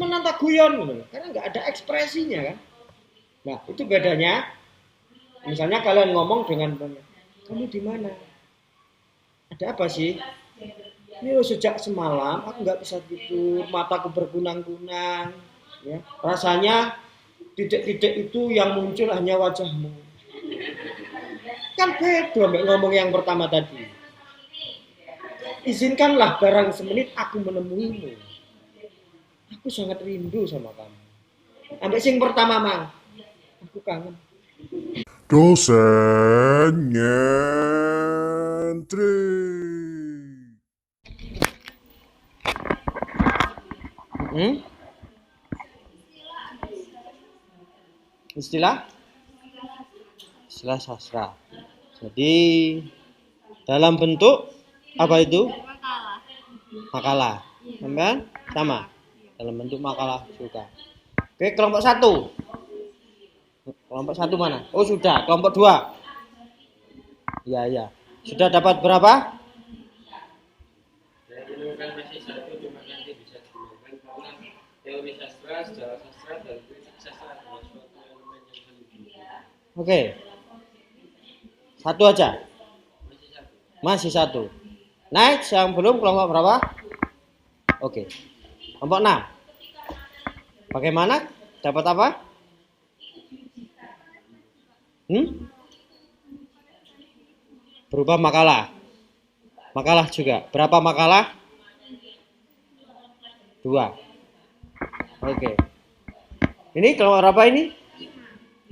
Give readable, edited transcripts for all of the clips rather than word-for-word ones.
temenan tak guyon gitu. Karena nggak ada ekspresinya kan. Nah, itu bedanya. Misalnya kalian ngomong dengan kamu di mana? Ada apa sih? Ini loh, sejak semalam aku nggak bisa tidur, mataku berkunang-kunang. Ya, rasanya titik-titik itu yang muncul hanya wajahmu. Kan beda mbak ngomong yang pertama tadi. Izinkanlah barang semenit aku menemuimu. Aku sangat rindu sama kamu. Sampai sing pertama mang, aku kangen. Dosen nyentrik. Hmm? Istilah? Istilah sastra. Jadi dalam bentuk apa itu? Makalah. Sampai sama. Dalam bentuk makalah juga. Oke, kelompok satu. Kelompok satu mana? Oh sudah. Kelompok dua. Ya ya. Sudah dapat berapa? Kan masih satu, cuma nanti bisa digunakan karena teori sastra, sejarah sastra, dan kritik sastra adalah suatu elemen yang saling berhubungan. Oke. Satu aja. Masih satu. Masih satu. Next yang belum kelompok berapa? Oke. Kelompok 6. Bagaimana? Dapat apa? Berubah makalah. Makalah juga. Berapa makalah? 2. Oke. Ini kelompok berapa ini?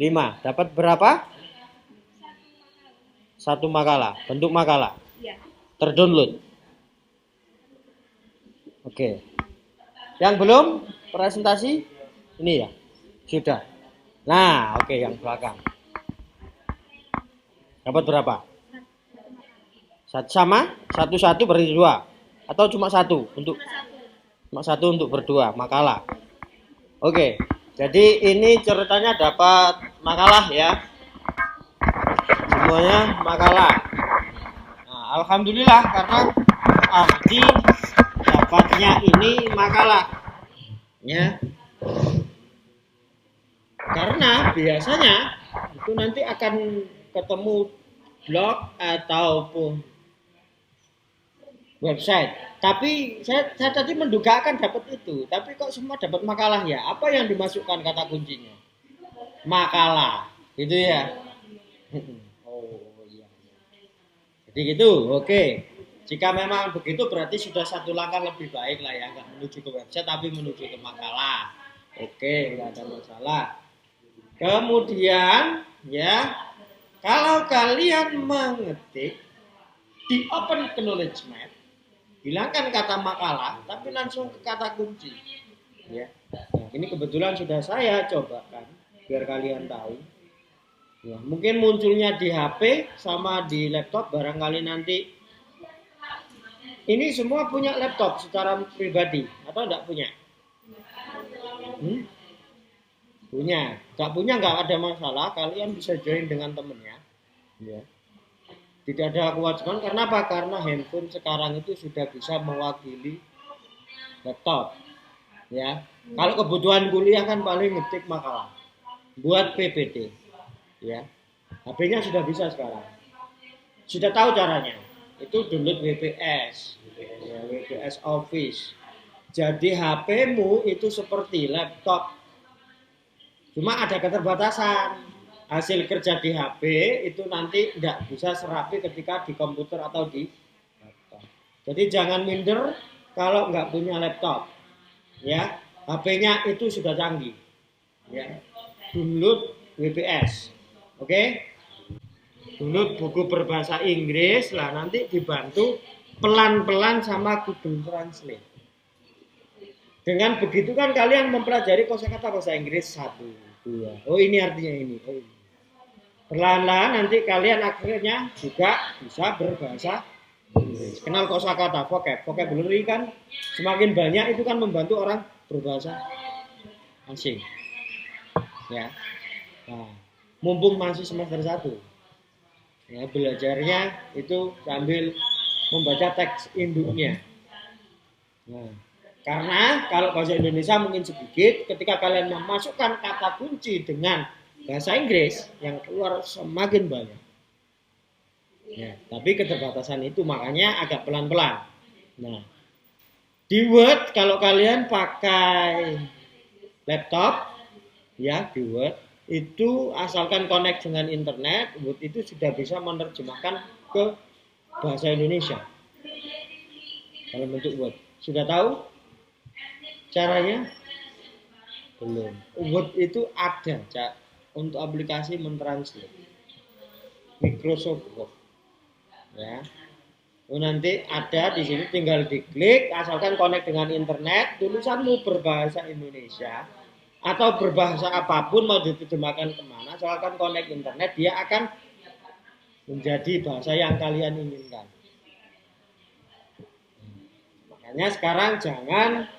5. Dapat berapa? 1 makalah. Bentuk makalah. Terdownload. Oke. Yang belum presentasi ini ya. Sudah. Nah, oke yang belakang. Dapat berapa? Sama? Satu berarti 2. Atau cuma satu untuk berdua makalah. Oke. Jadi ini ceritanya dapat makalah ya. Semuanya makalah. Nah, alhamdulillah karena arti dapatnya ini makalah. Ya. Karena biasanya itu nanti akan ketemu blog ataupun website. Tapi saya tadi menduga akan dapat itu. Tapi kok semua dapat makalah ya? Apa yang dimasukkan kata kuncinya? Makalah. Gitu ya. Oh iya. Jadi gitu. Oke. Jika memang begitu berarti sudah satu langkah lebih baik lah ya. Nggak menuju ke website tapi menuju ke makalah. Oke, nggak ada masalah. Kemudian ya, kalau kalian mengetik di open acknowledgement, hilangkan kata makalah, tapi langsung ke kata kunci. Ya, nah, ini kebetulan sudah saya cobakan biar kalian tahu. Ya, mungkin munculnya di HP sama di laptop barangkali nanti. Ini semua punya laptop secara pribadi atau enggak punya? Punya. Enggak punya enggak ada masalah, kalian bisa join dengan temennya. Ya. Tidak ada kewajiban karena apa? Karena handphone sekarang itu sudah bisa mewakili laptop. Ya. Kalau kebutuhan kuliah kan paling ngetik makalah. Buat PPT. Ya. HP-nya sudah bisa sekarang. Sudah tahu caranya. Itu download WPS. Ya, WPS Office. Jadi HP-mu itu seperti laptop. Cuma ada keterbatasan. Hasil kerja di HP itu nanti tidak bisa serapi ketika di komputer atau di laptop. Jadi jangan minder kalau nggak punya laptop. Ya, HP-nya itu sudah canggih. Ya, download WPS. Oke? Download buku berbahasa Inggris lah nanti dibantu pelan-pelan sama Google Translate. Dengan begitu kan kalian mempelajari kosakata bahasa Inggris 1, 2. Oh ini artinya ini. Oh, ini. Perlahan-lahan nanti kalian akhirnya juga bisa berbahasa Inggris. Kenal kosakata, vocabulary kan semakin banyak itu kan membantu orang berbahasa asing. Ya. Nah, mumpung masih semester 1. Ya, belajarnya itu sambil membaca teks induknya. Nah, Karena kalau bahasa Indonesia mungkin sedikit, ketika kalian memasukkan kata kunci dengan bahasa Inggris, yang keluar semakin banyak. Ya, tapi keterbatasan itu makanya agak pelan-pelan. Nah, di Word kalau kalian pakai laptop, ya di Word itu asalkan connect dengan internet, Word itu sudah bisa menerjemahkan ke bahasa Indonesia dalam bentuk Word. Sudah tahu caranya? Belum. Word itu ada untuk aplikasi mentranslate. Microsoft Word. Ya. Nanti ada di sini tinggal diklik, asalkan connect dengan internet, tulisanmu berbahasa Indonesia atau berbahasa apapun mau diterjemahkan kemana, asalkan connect internet, dia akan menjadi bahasa yang kalian inginkan. Makanya sekarang jangan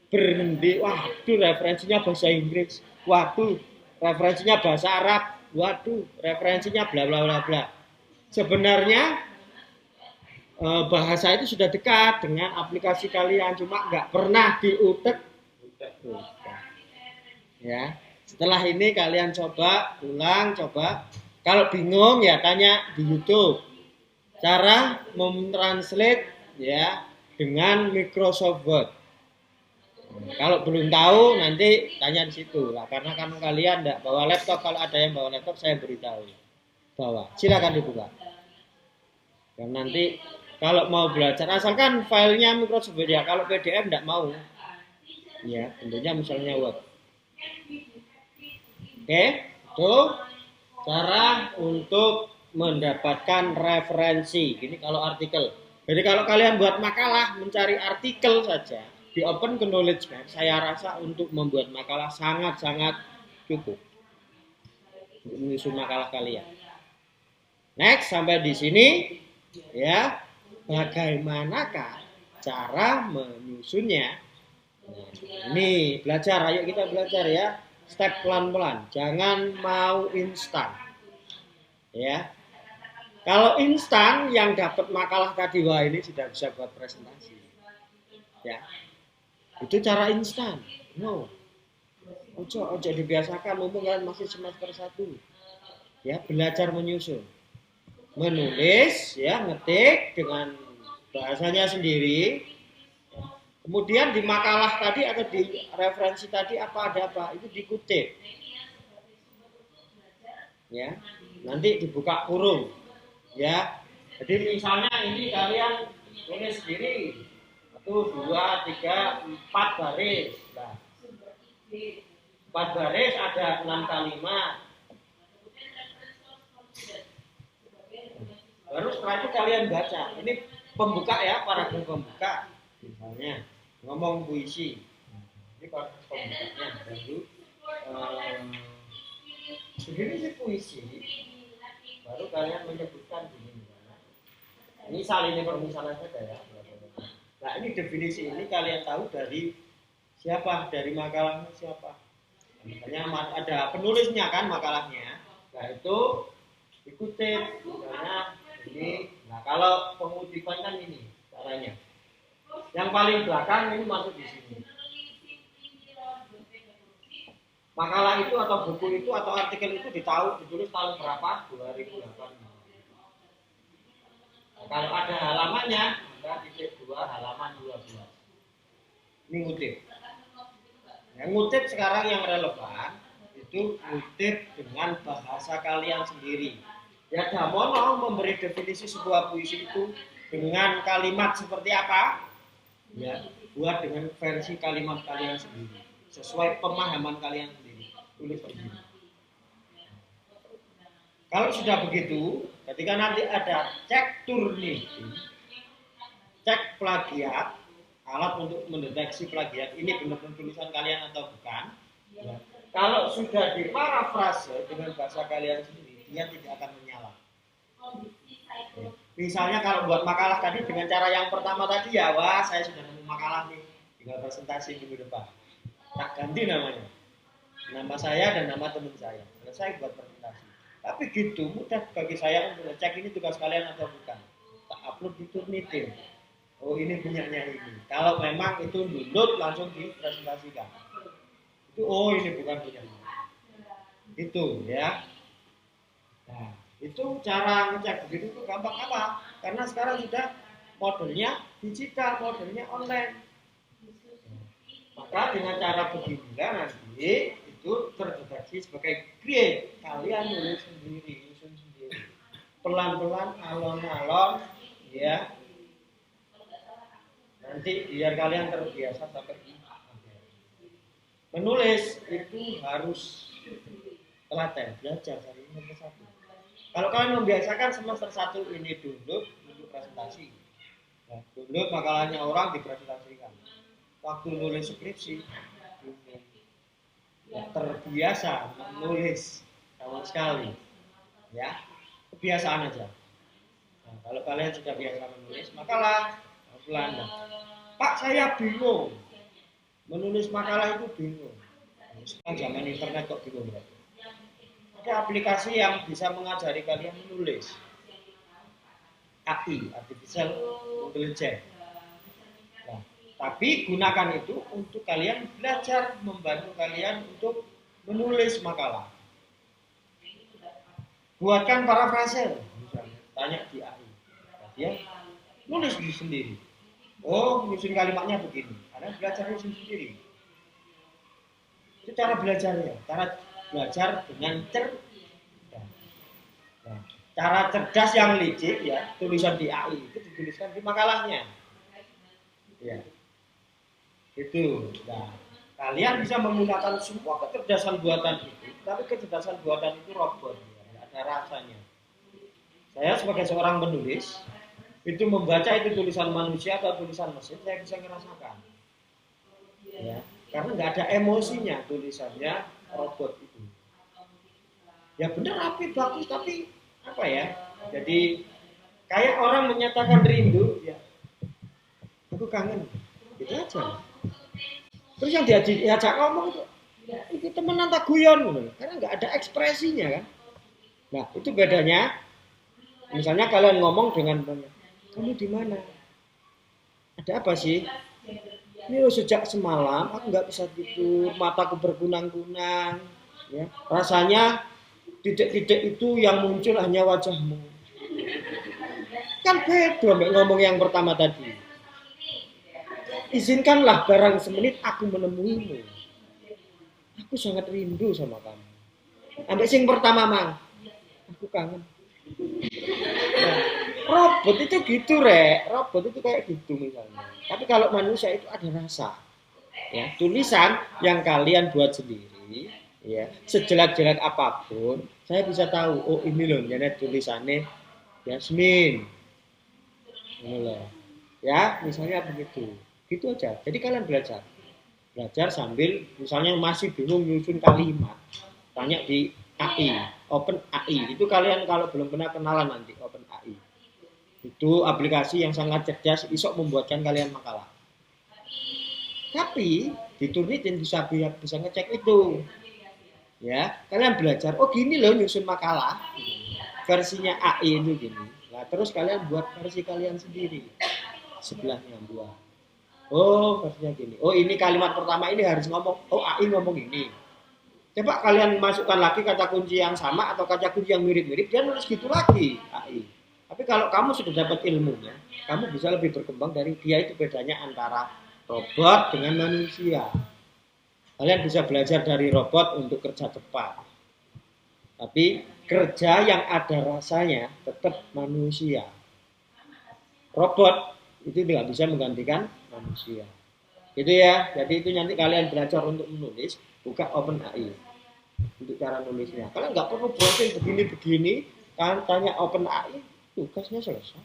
berhenti, waduh referensinya bahasa Inggris, waduh referensinya bahasa Arab, waduh referensinya bla bla bla bla. Sebenarnya bahasa itu sudah dekat dengan aplikasi kalian, cuma nggak pernah diutek. Ya, setelah ini kalian coba ulang, coba. Kalau bingung ya tanya di YouTube. Cara mentranslate ya dengan Microsoft Word. Kalau belum tahu nanti tanya di situ lah, karena kan kalian tidak bawa laptop. Kalau ada yang bawa laptop saya beritahu. Bawa, silakan dibuka. Dan nanti kalau mau belajar, asalkan filenya Microsoft Word ya. Kalau PDF tidak mau, ya tentunya misalnya Word. Oke, itu cara untuk mendapatkan referensi. Ini kalau artikel. Jadi kalau kalian buat makalah, mencari artikel saja di Open Knowledge Map, saya rasa untuk membuat makalah sangat-sangat cukup untuk menyusun makalah kalian. Next, sampai di sini ya. Bagaimanakah cara menyusunnya? Nah, ini belajar, ayo kita belajar ya. Step pelan-pelan, jangan mau instan. Ya. Kalau instan yang dapat makalah tadi, wah ini sudah bisa buat presentasi. Ya. Itu cara instan. No. Ojo dibiasakan mumpung kalian masih semester 1. Ya, belajar menyusun. Menulis ya, ngetik dengan bahasanya sendiri. Kemudian di makalah tadi atau di referensi tadi apa ada apa itu dikutip. Ya. Nanti dibuka kurung. Ya. Jadi misalnya ini kalian tulis sendiri. 1 2 3 4 baris. Nah, 4 baris ada 6 kalimat. Baru setelah itu kalian baca. Ini pembuka ya, paragraf pembuka. Misalnya ngomong puisi. Ini paragraf pembukanya. Baru begini sih puisi. Baru kalian menyebutkan begini. Misal ini permisalan saja ya. Nah ini definisi ini kalian tahu dari siapa? Dari makalahnya siapa? Misalnya ada penulisnya kan makalahnya. Nah itu dikutip. Misalnya ini, nah kalau pengutipan kan ini caranya. Yang paling belakang ini masuk di sini. Makalah itu atau buku itu atau artikel itu ditulis tahun berapa? 2008. Nah, kalau ada halamannya, maka titik 2 halaman 12. Ini ngutip. Yang ngutip sekarang yang relevan itu ngutip dengan bahasa kalian sendiri. Ya Damono memberi definisi sebuah puisi itu dengan kalimat seperti apa? Ya, buat dengan versi kalimat kalian sendiri, sesuai pemahaman kalian sendiri. Tulis begini. Kalau sudah begitu, ketika nanti ada cek Turnitin, cek plagiat, alat untuk mendeteksi plagiat ini benar-benar tulisan kalian atau bukan. Ya. Kalau sudah diparafrase dengan bahasa kalian sendiri, dia tidak akan menyala. Misalnya kalau buat makalah tadi dengan cara yang pertama tadi ya, wah saya sudah nemu makalah nih, tinggal presentasi minggu depan. Tak ganti namanya, nama saya dan nama teman saya. Selesai buat presentasi. Tapi gitu mudah bagi saya untuk ngecek ini tugas kalian atau bukan. Tak upload di Turnitin. Oh ini punyanya ini. Kalau memang itu download langsung dipresentasikan. Itu oh ini bukan punyanya. Itu ya. Nah, itu cara ngecek begitu itu gampang apa? Karena sekarang sudah modelnya digital, modelnya online. Maka dengan cara beginilah nanti itu terdeteksi sebagai grade. Kalian nulis sendiri, nyusun sendiri. Pelan-pelan, alon-alon, ya. Nanti biar kalian terbiasa sampai di menulis itu harus telaten, belajar dari semester satu. Kalau kalian membiasakan semester 1 ini download untuk presentasi, nah, download makalahnya orang dipresentasikan. Waktu nulis skripsi, ya, terbiasa menulis sama sekali, ya kebiasaan aja. Nah, kalau kalian sudah biasa menulis makalah, pelan. Pak saya bingung, menulis makalah itu bingung. Sekarang zaman internet kok bingung berarti. Ada aplikasi yang bisa mengajari kalian menulis. AI, Artificial Intelligence. Nah, tapi gunakan itu untuk kalian belajar, membantu kalian untuk menulis makalah. Buatkan parafrase, misalnya, tanya di AI. Dia nulis sendiri. Oh, nyusun kalimatnya begini. Kalian belajar nyusun sendiri. Itu cara belajarnya, cara belajar dengan cerdas. Nah, cara cerdas yang licik ya, tulisan di AI itu dituliskan di makalahnya. Ya. Itu. Nah, kalian bisa menggunakan semua kecerdasan buatan itu, tapi kecerdasan buatan itu robot, ya, ada rasanya. Saya sebagai seorang penulis itu membaca itu tulisan manusia atau tulisan mesin, saya bisa merasakan. Ya, karena nggak ada emosinya tulisannya robot itu. Ya benar rapi bagus tapi apa ya? Jadi kayak orang menyatakan rindu, ya aku kangen, gitu aja. Terus yang diajak ngomong itu temenan tak guyon, karena nggak ada ekspresinya kan. Nah itu bedanya. Misalnya kalian ngomong dengan kamu di mana? Ada apa sih? Ini sejak semalam aku nggak bisa tidur, mataku berkunang-kunang, ya. Rasanya titik-titik itu yang muncul hanya wajahmu. Kan beda mbak ngomong yang pertama tadi. Izinkanlah barang semenit aku menemuimu. Aku sangat rindu sama kamu. Sampai sing pertama mang, aku kangen. Nah, robot itu gitu robot itu kayak gitu misalnya. Tapi kalau manusia itu ada rasa. Ya, tulisan yang kalian buat sendiri, ya, sejelek-jelek apapun, saya bisa tahu, oh ini loh, jadi tulisannya Yasmin. Ini loh. Ya, misalnya begitu. Gitu aja. Jadi kalian belajar. Belajar sambil misalnya masih bingung nyusun kalimat. Tanya di AI, Open AI. Itu kalian kalau belum pernah kenalan nanti Open AI. Itu aplikasi yang sangat cerdas, isok membuatkan kalian makalah. Tapi di Turnitin bisa ngecek itu. Ya, kalian belajar, oh gini loh nyusun makalah. Versinya AI itu gini. Nah, terus kalian buat versi kalian sendiri. Sebelahnya buat. Oh, versinya gini. Oh, ini kalimat pertama ini harus ngomong. Oh, AI ngomong ini. Coba kalian masukkan lagi kata kunci yang sama atau kata kunci yang mirip-mirip, dia nulis gitu lagi AI. Tapi kalau kamu sudah dapat ilmunya, kamu bisa lebih berkembang dari dia. Itu bedanya antara robot dengan manusia. Kalian bisa belajar dari robot untuk kerja cepat. Tapi kerja yang ada rasanya tetap manusia. Robot itu tidak bisa menggantikan manusia. Gitu ya. Jadi itu nanti kalian belajar untuk menulis, buka OpenAI untuk cara nulisnya. Kalian nggak perlu browsing begini-begini, kalian tanya OpenAI, tugasnya selesai.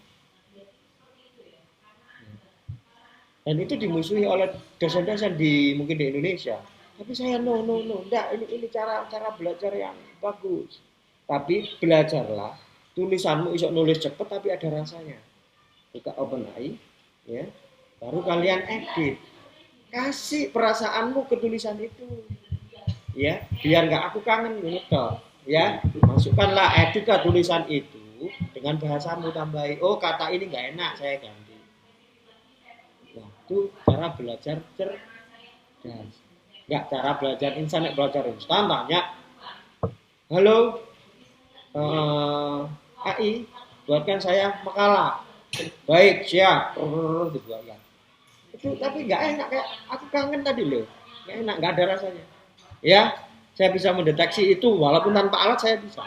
Dan itu dimusuhi oleh dosen-dosen mungkin di Indonesia. Tapi saya enggak, ini cara belajar yang bagus. Tapi belajarlah, tulisanmu isok nulis cepat tapi ada rasanya. Buka OpenAI, ya, baru kalian edit. Kasih perasaanmu ke tulisan itu, ya, biar nggak aku kangen gitu, ya. Masukkanlah, editlah tulisan itu dengan bahasamu, tambahi. Oh kata ini nggak enak, saya ganti. Itu cara belajar cerdas. Enggak cara belajar instan, belajar instan tanya, halo AI, buatkan saya makalah. Baik, siap. Dibuatkan. Itu tapi nggak enak, kayak aku kangen tadi loh. Nggak enak, nggak ada rasanya. Ya, saya bisa mendeteksi itu walaupun tanpa alat saya bisa.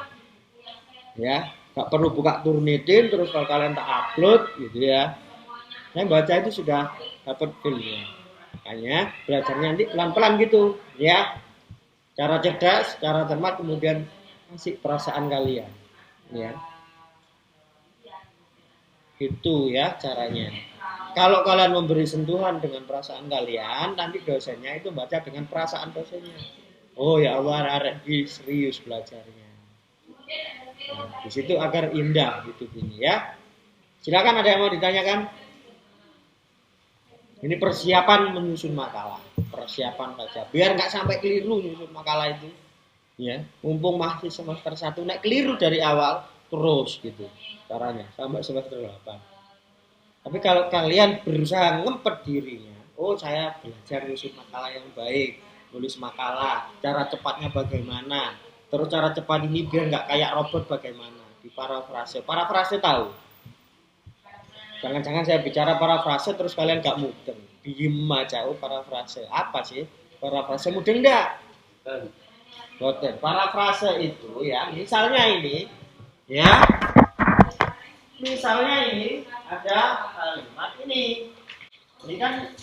Ya, nggak perlu buka Turnitin terus kalau kalian tak upload gitu ya. Saya baca itu sudah dapat feelnya. Makanya belajarnya nanti pelan-pelan gitu, ya. Cara cerdas, cara cermat, kemudian kasih perasaan kalian, ya. Itu ya caranya. Kalau kalian memberi sentuhan dengan perasaan kalian, nanti dosennya itu baca dengan perasaan dosennya. Oh ya Allah, arek serius belajarnya. Nah, di situ agar indah gitu gini ya. Silakan ada yang mau ditanyakan? Ini persiapan menyusun makalah, persiapan saja. Biar nggak sampai keliru menyusun makalah itu. Ya, mumpung masih semester 1 naik keliru dari awal terus gitu caranya sampai semester 8. Tapi kalau kalian berusaha ngempet dirinya, oh saya belajar menyusun makalah yang baik, nulis makalah, cara cepatnya bagaimana, terus cara cepat ini biar nggak kayak robot bagaimana, di parafrase. Parafrase tahu? Jangan-jangan saya bicara parafrase terus kalian nggak mudeng, diem aja. Oh parafrase apa sih? Parafrase mudeng nggak? Boten. Parafrase itu ya, misalnya ini, ya, misalnya ini ada kalimat ini kan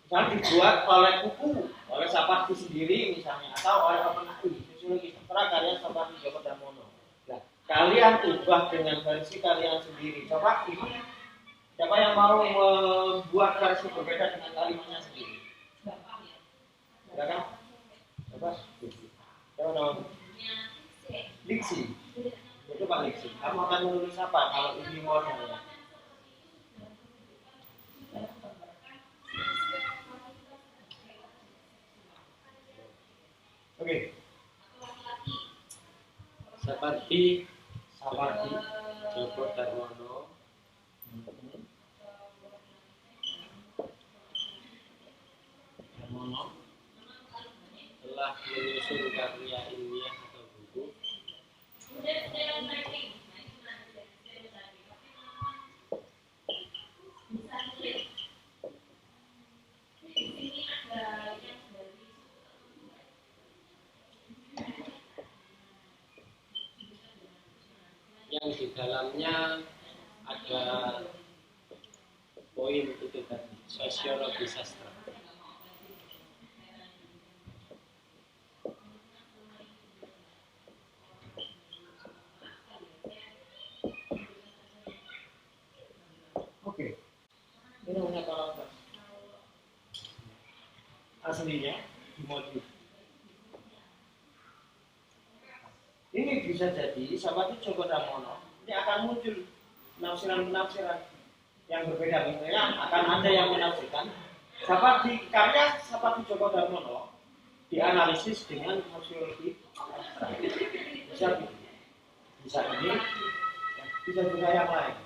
misalnya dibuat oleh buku, oleh Sapardi sendiri misalnya, atau oleh OpenAI, sosiologi karya Sapardi Djoko Damono. Nah, kalian ubah dengan versi kalian sendiri. Coba ini, siapa yang mau membuat versi berbeda dengan kalimatnya sendiri? Silakan. Coba. Siapa nama? Liksi. Itu Pak Liksi. Kamu akan menulis apa kalau ini modalnya? Oke. Sapardi Djoko Damono telah menyusun karya ilmiah atau buku yang di dalamnya ada poin itu tadi, sosiologi sastra. Oke. Ini namanya parafrase. Aslinya dimodif. Ini bisa jadi Sapardi Djoko Damono ini akan muncul penafsiran-penafsiran yang berbeda. Misalnya akan ada yang menafsirkan karya Sapardi Djoko Damono dianalisis dengan sosiologi bisa ini, bisa juga yang lain.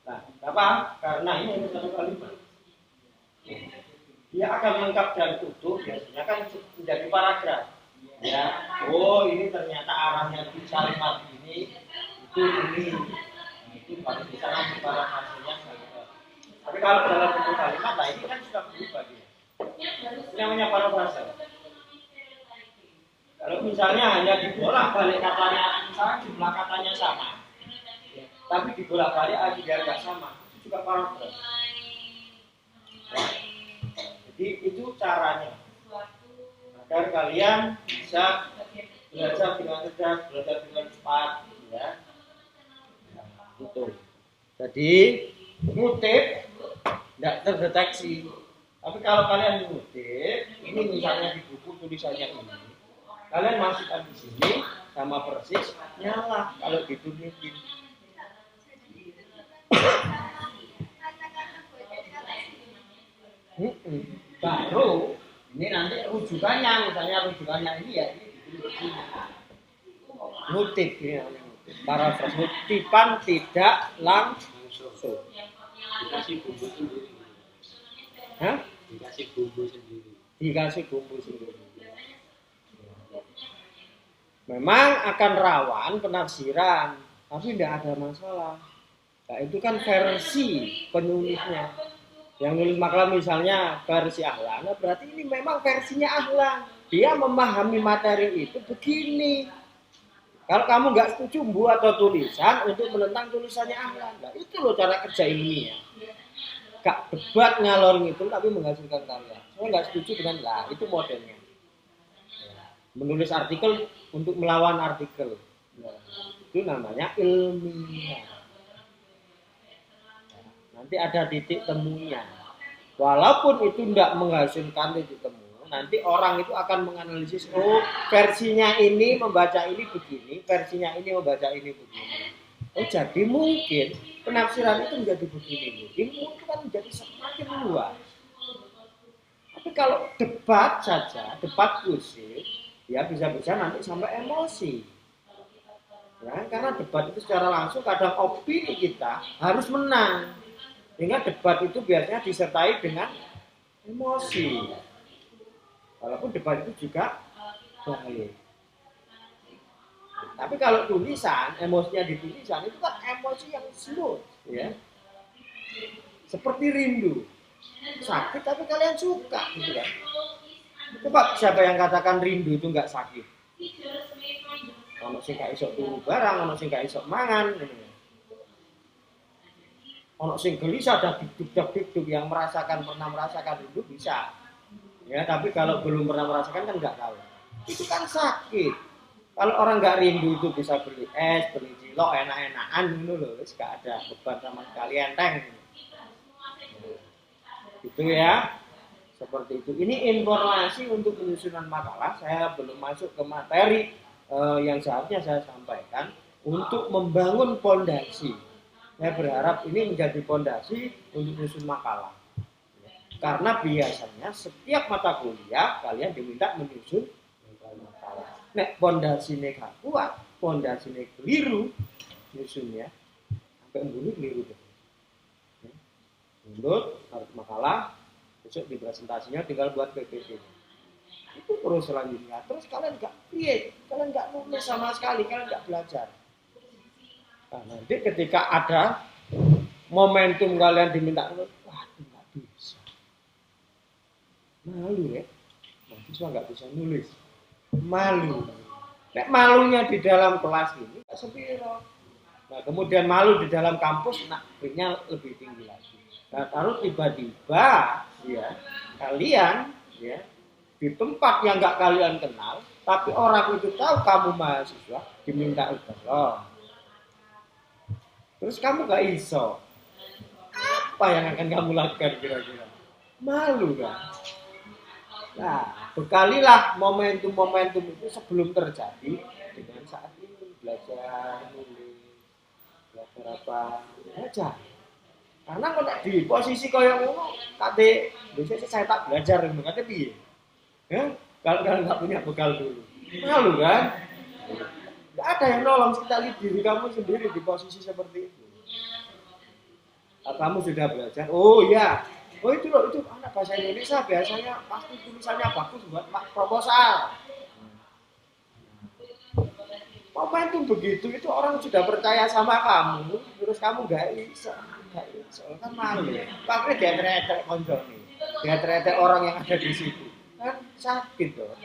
Nah, apa? Karena ini hanya satu kalimat. Dia akan lengkap dan utuh, biasanya kan menjadi paragraf. Ya, oh ini ternyata arahnya di kalimat ini, itu baru bisa nanti parafrasenya. Tapi kalau dalam bentuk kalimat, nah ini kan sudah berubah dia. Ini namanya parafrase. Kalau misalnya hanya dibolak-balik katanya, misalnya jumlah katanya sama, tapi dibolak-balik aja biar nggak sama, itu juga parafrase. Ya. Jadi itu caranya. Agar kalian bisa belajar dengan cerdas, belajar dengan cepat, ya. Gitu. Jadi ngutip tidak terdeteksi. Tapi kalau kalian ngutip, ini misalnya di buku tulisannya ini, kalian masukkan di sini sama persis nyala kalau ditunikin. Baru ini nanti rujukannya, misalnya rujukannya ini ya ini ngutip ini namanya ngutip. Parafrase ngutipan tidak langsung. Dikasih bumbu sendiri. Hah? Dikasih bumbu sendiri. Dikasih bumbu sendiri. Memang akan rawan penafsiran, tapi tidak ada masalah. Nah, itu kan versi penulisnya. Yang nulis makalah misalnya versi Ahlan, nah berarti ini memang versinya Ahlan. Dia memahami materi itu begini. Kalau kamu nggak setuju buat atau tulisan untuk menentang tulisannya Ahlan. Nah, itu loh cara kerja ilmiah. Gak debat ngalor itu tapi menghasilkan karya. Saya nggak setuju dengan lah itu modelnya. Menulis artikel untuk melawan artikel. Nah, itu namanya ilmiah. Nanti ada titik temunya. Walaupun itu tidak menghasilkan titik temu, nanti orang itu akan menganalisis, oh versinya ini membaca ini begini, versinya ini membaca ini begini. Oh jadi mungkin penafsiran itu menjadi begini, ilmu itu kan menjadi semakin luas. Tapi kalau debat saja, debat kusir, ya bisa-bisa nanti sampai emosi. Ya, karena debat itu secara langsung kadang opini kita harus menang. Sehingga debat itu biasanya disertai dengan emosi. Walaupun debat itu juga baik. Tapi kalau tulisan, emosinya di tulisan itu kan emosi yang smooth, ya. Seperti rindu. Sakit tapi kalian suka, gitu kan. Coba siapa yang katakan rindu itu nggak sakit? Ono sing gak iso turu barang, ono sing gak iso mangan, gitu. Ono sing gelisah dak dikduk yang pernah merasakan rindu bisa. Ya, tapi kalau belum pernah merasakan kan nggak tahu. Itu kan sakit. Kalau orang nggak rindu itu bisa beli es, beli cilok, enak-enakan gitu loh, nggak ada beban sama sekali enteng. Itu ya, seperti itu. Ini informasi untuk penyusunan makalah. Saya belum masuk ke materi yang seharusnya saya sampaikan untuk membangun fondasi. Saya berharap ini menjadi fondasi untuk menyusun makalah. Karena biasanya setiap mata kuliah kalian diminta menyusun makalah. Nek fondasinya gak kuat, fondasinya keliru, nyusunnya sampai embuni keliru deh. Menurut harus makalah, besok di presentasinya tinggal buat PPT. Itu terus selanjutnya. Terus kalian gak create, kalian gak nulis sama sekali, kalian gak belajar. Nah, nanti ketika ada momentum kalian diminta, wah nggak bisa, malu ya, mahasiswa nggak bisa nulis, malu. Nek malunya di dalam kelas ini nggak sepiro. Nah kemudian malu di dalam kampus, nah nya lebih tinggi lagi. Nah kalau tiba-tiba ya kalian ya di tempat yang nggak kalian kenal, tapi orang itu tahu kamu mahasiswa, diminta ijazah. Terus kamu gak iso, apa yang akan kamu lakukan kira-kira? Malu kan? Nah, bekalilah momentum-momentum itu sebelum terjadi dengan saat ini belajar nulis, belajar apa, belajar. Karena kalau di posisi kayak ngono, kate biasanya saya tak belajar, kate piye? Ya, kalau kalian nggak punya bekal dulu, malu kan? Gak ada yang nolong, kita lihat diri kamu sendiri di posisi seperti itu. Kamu sudah belajar, oh ya, oh itu loh, itu anak bahasa Indonesia biasanya pasti tulisannya bagus buat proposal. Momentum begitu, itu orang sudah percaya sama kamu, terus kamu gak iso, kan malu ya. Pakai dia ternyata konjol nih, dia ternyata orang yang ada di situ, kan sakit loh.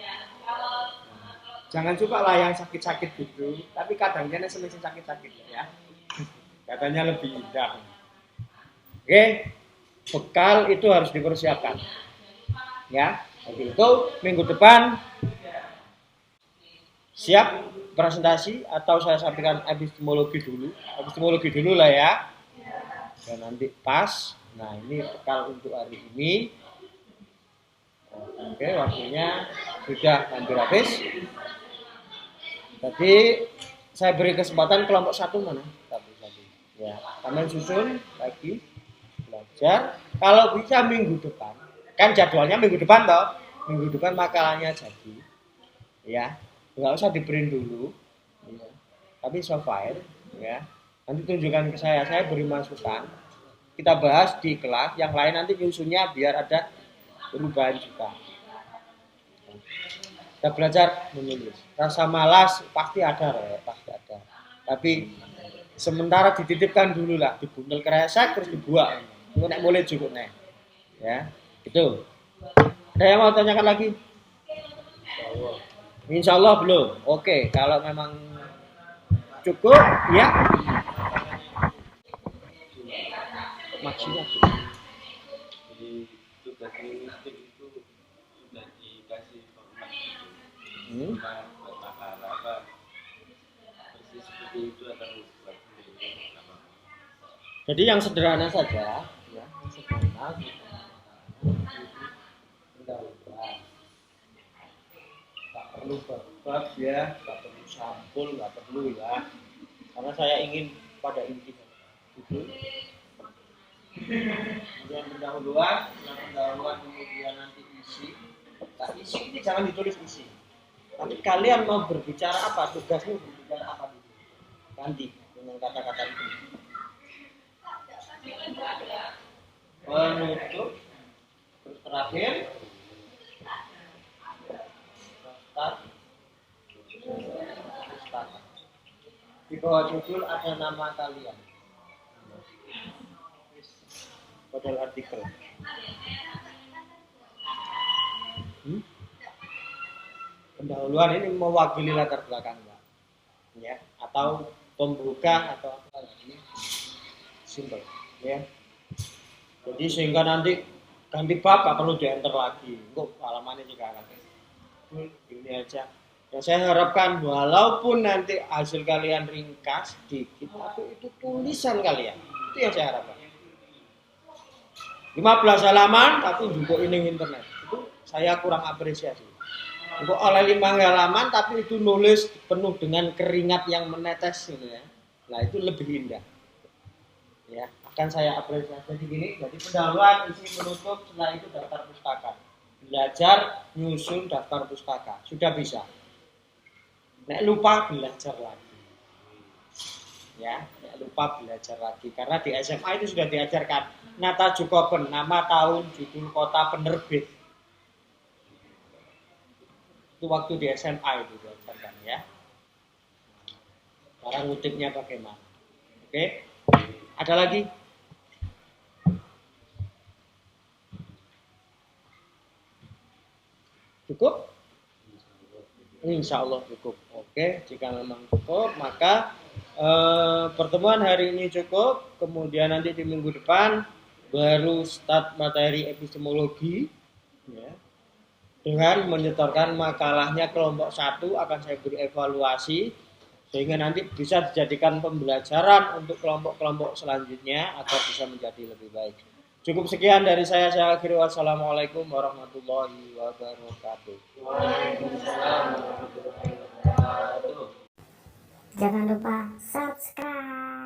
Jangan suka lah yang sakit-sakit gitu, tapi kadangnya semacam sakit-sakit ya. Katanya lebih indah. Oke, bekal itu harus dipersiapkan. Ya, jadi itu minggu depan siap presentasi atau saya sampaikan epistemologi dulu lah ya. Dan nanti pas. Nah ini bekal untuk hari ini. Oke, waktunya sudah hampir habis. Jadi saya beri kesempatan kelompok 1 mana? Satu. Ya, kalian susun lagi belajar. Kalau bisa minggu depan, kan jadwalnya minggu depan toh. Minggu depan makalahnya jadi. Ya, nggak usah di print dulu. Ya. Tapi soft file, ya. Nanti tunjukkan ke saya beri masukan. kita bahas di kelas, yang lain nanti nyusunnya biar ada perubahan juga. Kita belajar menulis. Rasa malas pasti ada, pasti ada. Tapi sementara dititipkan dulu lah, dibuntel kresek terus dibuang. Itu nek boleh cukup nek. Ya, itu. Ada yang mau tanyakan lagi? Insya Allah belum. Oke, kalau memang cukup, ya. Maksudnya Jadi tugas linguistik itu sudah dikasih format gitu. Buat makalah apa persis seperti itu atau buat sendiri apa? Jadi yang sederhana saja, ya, yang sederhana. Pendahuluan. Nggak perlu bab ya, nggak perlu sampul, nggak perlu ya. Karena saya ingin pada intinya. Itu. Kemudian pendahuluan, setelah pendahuluan kemudian nanti isi. Nah, isi ini jangan ditulis isi. Tapi kalian mau berbicara apa? Tugasmu berbicara apa dulu? Ganti dengan kata-kata itu. Penutup. Terus terakhir. Start. Di bawah judul ada nama kalian. Model artikel. Pendahuluan ini mewakili latar belakang, ya, atau pembuka atau apa lagi, simple, ya. Jadi sehingga nanti ganti bab nggak perlu di-enter lagi, kok halamannya juga akan ini aja. Yang saya harapkan walaupun nanti hasil kalian ringkas dikit, tapi itu tulisan kalian, itu yang saya harapkan. 15 halaman tapi juga ini internet, itu saya kurang apresiasi. Untuk oleh 5 halaman tapi itu nulis penuh dengan keringat yang menetes gitu ya. Nah itu lebih indah. Ya, akan saya apresiasi. Jadi gini, jadi pendahuluan, isi, penutup, setelah itu daftar pustaka. Belajar nyusun daftar pustaka. Sudah bisa. Nek lupa belajar lagi. Ya, nek lupa belajar lagi karena di SMA itu sudah diajarkan nata jukopen, nama, tahun, judul, kota, penerbit. Itu waktu di SMA itu diajarkan ya. Sekarang ngutipnya bagaimana? Oke. Ada lagi? Cukup? Insya Allah cukup. Oke, jika memang cukup maka pertemuan hari ini cukup. Kemudian nanti di minggu depan baru start materi epistemologi, ya, dengan menyetorkan makalahnya kelompok 1 akan saya beri evaluasi sehingga nanti bisa dijadikan pembelajaran untuk kelompok-kelompok selanjutnya agar bisa menjadi lebih baik. Cukup sekian dari saya akhiri. Wassalamualaikum warahmatullahi wabarakatuh. Jangan lupa subscribe.